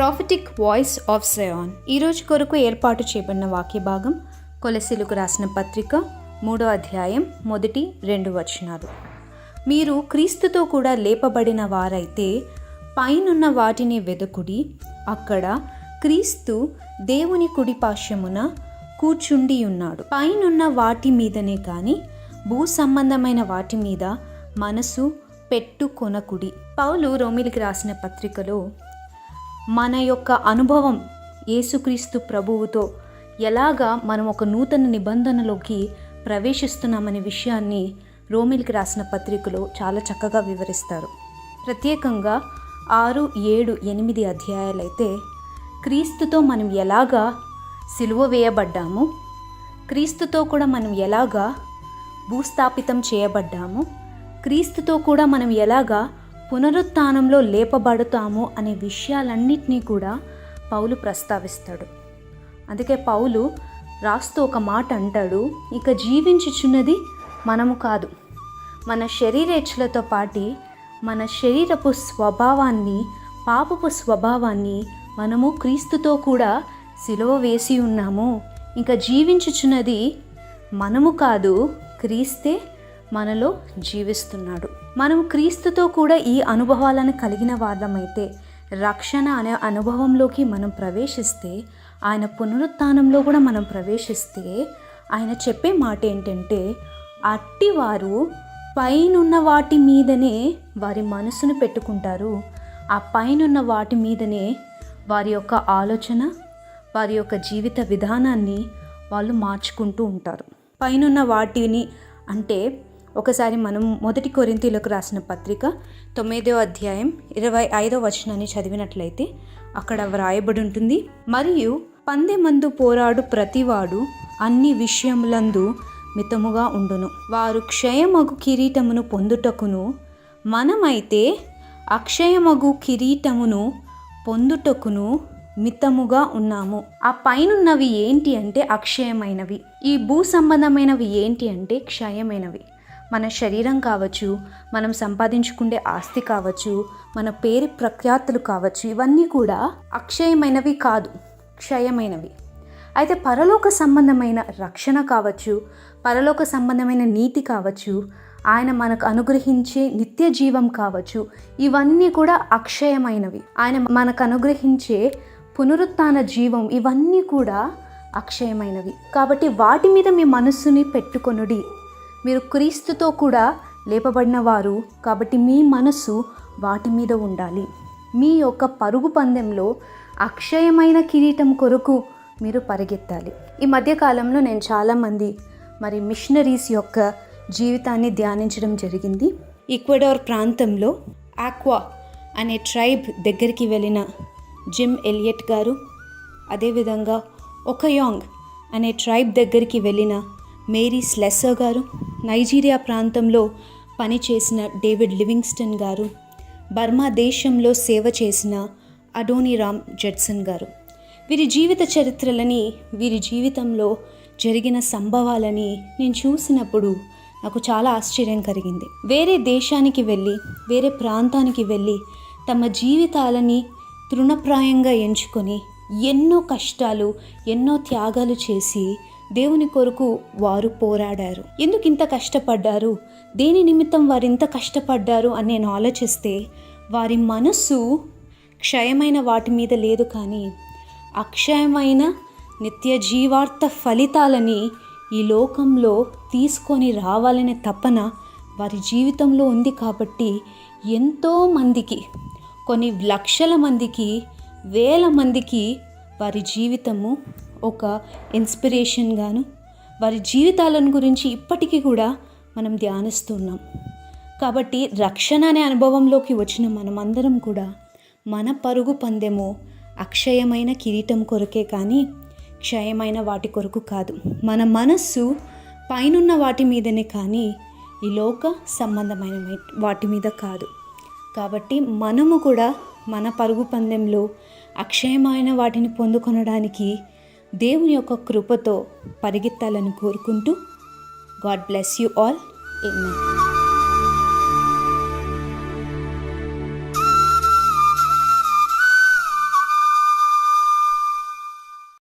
Prophetic voice of సియోన్. ఈరోజు కొరకు ఏర్పాటు చేయబడిన వాక్య భాగం కొలస్సీలకు రాసిన పత్రిక 3వ అధ్యాయం 1-2 వచనాలు. మీరు క్రీస్తుతో కూడా లేపబడిన వారైతే పైనున్న వాటిని వెదకుడి, అక్కడ క్రీస్తు దేవుని కుడి పార్శ్వమున కూర్చుండి ఉన్నాడు. పైనున్న వాటి మీదనే కానీ భూ సంబంధమైన వాటి మీద మనసు పెట్టుకొనకుడి. పౌలు రోమీయులకు రాసిన పత్రికలో మన యొక్క అనుభవం యేసుక్రీస్తు ప్రభువుతో ఎలాగా మనం ఒక నూతన నిబంధనలోకి ప్రవేశిస్తున్నామనే విషయాన్ని రోమీయులకు రాసిన పత్రికలో చాలా చక్కగా వివరిస్తారు. ప్రత్యేకంగా 6, 7, 8 అధ్యాయాలైతే క్రీస్తుతో మనం ఎలాగా సిలువ వేయబడ్డాము, క్రీస్తుతో కూడా మనం ఎలాగా భూస్థాపితం చేయబడ్డాము, క్రీస్తుతో కూడా మనం ఎలాగా పునరుత్థానంలో లేపబడతాము అనే విషయాలన్నిటినీ కూడా పౌలు ప్రస్తావిస్తాడు. అందుకే పౌలు రాస్తూ ఒక మాట అంటాడు, ఇక జీవించుచున్నది మనము కాదు, మన శరీరేచ్ఛలతో పాటి మన శరీరపు స్వభావాన్ని, పాపపు స్వభావాన్ని మనము క్రీస్తుతో కూడా సిలువ వేసి ఉన్నాము. ఇంకా జీవించుచున్నది మనము కాదు, క్రీస్తే మనలో జీవిస్తున్నాడు. మనం క్రీస్తుతో కూడా ఈ అనుభవాలను కలిగిన వాళ్ళమైతే, రక్షణ అనే అనుభవంలోకి మనం ప్రవేశిస్తే, ఆయన పునరుత్థానంలో కూడా మనం ప్రవేశిస్తే, ఆయన చెప్పే మాట ఏంటంటే, అట్టివారు పైనున్న వాటి మీదనే వారి మనసును పెట్టుకుంటారు. ఆ పైనున్న వాటి మీదనే వారి యొక్క ఆలోచన, వారి యొక్క జీవిత విధానాన్ని వాళ్ళు మార్చుకుంటూ ఉంటారు. పైనున్న వాటిని అంటే ఒకసారి మనం 1 కొరింథీయులకు రాసిన పత్రిక 9వ అధ్యాయం 25వ వచనాన్ని చదివినట్లయితే అక్కడ వ్రాయబడి ఉంటుంది, మరియు పందెమందు పోరాడు ప్రతివాడు అన్ని విషయములందు మితముగా ఉండును. వారు క్షయమగు కిరీటమును పొందుటకును, మనమైతే అక్షయమగు కిరీటమును పొందుటకును మితముగా ఉన్నాము. ఆ పైనున్నవి ఏంటి అంటే అక్షయమైనవి, ఈ భూ సంబంధమైనవి ఏంటి అంటే క్షయమైనవి. మన శరీరం కావచ్చు, మనం సంపాదించుకునే ఆస్తి కావచ్చు, మన పేరు ప్రఖ్యాతులు కావచ్చు, ఇవన్నీ కూడా అక్షయమైనవి కాదు, క్షయమైనవి. అయితే పరలోక సంబంధమైన రక్షణ కావచ్చు, పరలోక సంబంధమైన నీతి కావచ్చు, ఆయన మనకు అనుగ్రహించే నిత్య జీవం కావచ్చు, ఇవన్నీ కూడా అక్షయమైనవి. ఆయన మనకు అనుగ్రహించే పునరుత్థాన జీవం, ఇవన్నీ కూడా అక్షయమైనవి. కాబట్టి వాటి మీద మీ మనస్సుని పెట్టుకొనుడి. మీరు క్రీస్తుతో కూడా లేపబడిన వారు కాబట్టి మీ మనసు వాటి మీద ఉండాలి. మీ యొక్క పరుగు పందెంలో అక్షయమైన కిరీటం కొరకు మీరు పరిగెత్తాలి. ఈ మధ్యకాలంలో నేను చాలామంది మిషనరీస్ యొక్క జీవితాన్ని ధ్యానించడం జరిగింది. ఈక్వెడార్ ప్రాంతంలో ఆక్వా అనే ట్రైబ్ దగ్గరికి వెళ్ళిన జిమ్ ఎలియట్ గారు, అదేవిధంగా ఒకయాంగ్ అనే ట్రైబ్ దగ్గరికి వెళ్ళిన మేరీ స్లెస్సర్ గారు, నైజీరియా ప్రాంతంలో పనిచేసిన డేవిడ్ లివింగ్స్టన్ గారు, బర్మా దేశంలో సేవ చేసిన అడోనిరామ్ జడ్సన్ గారు, వీరి జీవిత చరిత్రలని, వీరి జీవితంలో జరిగిన సంభవాలని నేను చూసినప్పుడు నాకు చాలా ఆశ్చర్యం కలిగింది. వేరే దేశానికి వెళ్ళి, వేరే ప్రాంతానికి వెళ్ళి తమ జీవితాలని తృణప్రాయంగా ఎంచుకొని ఎన్నో కష్టాలు, ఎన్నో త్యాగాలు చేసి దేవుని కొరకు వారు పోరాడారు. ఎందుకు ఇంత కష్టపడ్డారు, దేని నిమిత్తం వారు ఇంత కష్టపడ్డారు అని నేను ఆలోచిస్తే, వారి మనస్సు క్షయమైన వాటి మీద లేదు, కానీ అక్షయమైన నిత్య జీవార్థ ఫలితాలని ఈ లోకంలో తీసుకొని రావాలనే తపన వారి జీవితంలో ఉంది. కాబట్టి ఎంతోమందికి, కొన్ని లక్షల మందికి, వేల మందికి వారి జీవితము ఒక ఇన్స్పిరేషన్గాను, వారి జీవితాలను గురించి ఇప్పటికీ కూడా మనం ధ్యానిస్తున్నాం. కాబట్టి రక్షణ అనే అనుభవంలోకి వచ్చిన మనమందరం కూడా మన పరుగు పందెము అక్షయమైన కిరీటం కొరకే కానీ క్షయమైన వాటి కొరకు కాదు. మన మనస్సు పైనున్న వాటి మీదనే కానీ ఈ లోక సంబంధమైన వాటి మీద కాదు. కాబట్టి మనము కూడా మన పరుగు పందెంలో అక్షయమైన వాటిని పొందుకొనడానికి దేవుని యొక్క కృపతో పరిగెత్తాలని కోరుకుంటూ, God bless you all. Amen.